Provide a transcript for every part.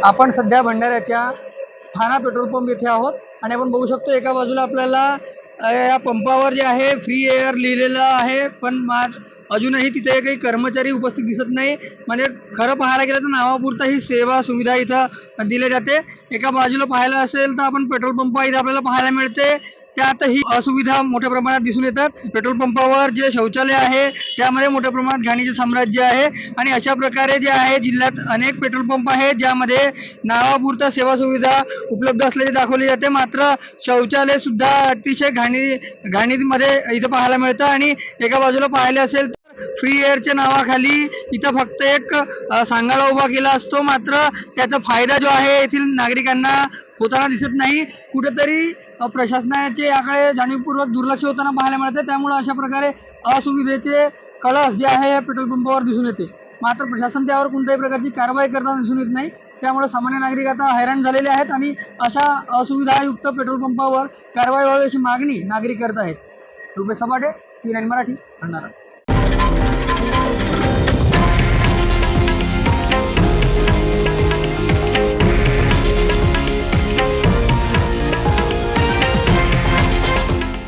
आपण सध्या भंडाऱ्याच्या ठाणा petrol pump येथे आहोत आणि आपण बघू शकतो एका बाजूला आपल्याला या पंपावर जे आहे फ्री एअर लिहिलेलं आहे, पण अजूनही तिथे काही कर्मचारी उपस्थित दिसत नाही. म्हणजे खरं पाहायला गेलं तर नावापुरता ही सेवा सुविधा इथं दिली जाते. एका बाजूला पाहायला असेल तर आपण पेट्रोल पंप इथे आपल्याला पाहायला मिळते, त्यातही असुविधा मोठ्या प्रमाणात दिसून येतात. पेट्रोल पंपावर जे शौचालय आहे त्यामध्ये मोठ्या प्रमाणात घाणीचे साम्राज्य आहे आणि अशा प्रकारे जे आहे जिल्ह्यात अनेक पेट्रोल पंप आहेत ज्यामध्ये नावापुरता सेवा सुविधा उपलब्ध असल्याचे दाखवले जाते, मात्र शौचालय सुद्धा अतिशय घाणीमध्ये इथं पाहायला मिळतं. आणि एका बाजूला पाहिले असेल फ्री एअरच्या नावाखाली इथं फक्त एक सांगाडा उभा केला असतो, मात्र त्याचा फायदा जो आहे येथील नागरिकांना होताना दिसत नाही. कुठेतरी प्रशासनाचे याकडे जाणीवपूर्वक दुर्लक्ष होताना पाहायला मिळते. त्यामुळे अशा प्रकारे असुविधेचे कळस जे आहे पेट्रोल पंपावर दिसून येते, मात्र प्रशासन त्यावर कोणत्याही प्रकारची कारवाई करताना दिसून येत नाही. त्यामुळे सामान्य नागरिक आता हैराण झालेले आहेत आणि अशा असुविधायुक्त पेट्रोल पंपावर कारवाई व्हावी अशी मागणी नागरिक करत आहेत. रुपेश सपाटे, T9 मराठी, भंडारा.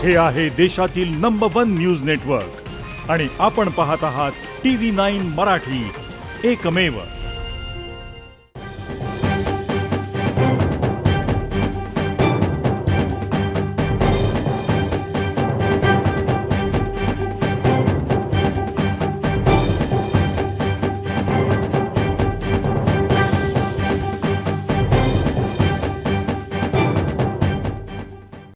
हे आहे देशातील नंबर 1 न्यूज नेटवर्क आणि आपण पाहत आहात TV9 मराठी, एकमेव.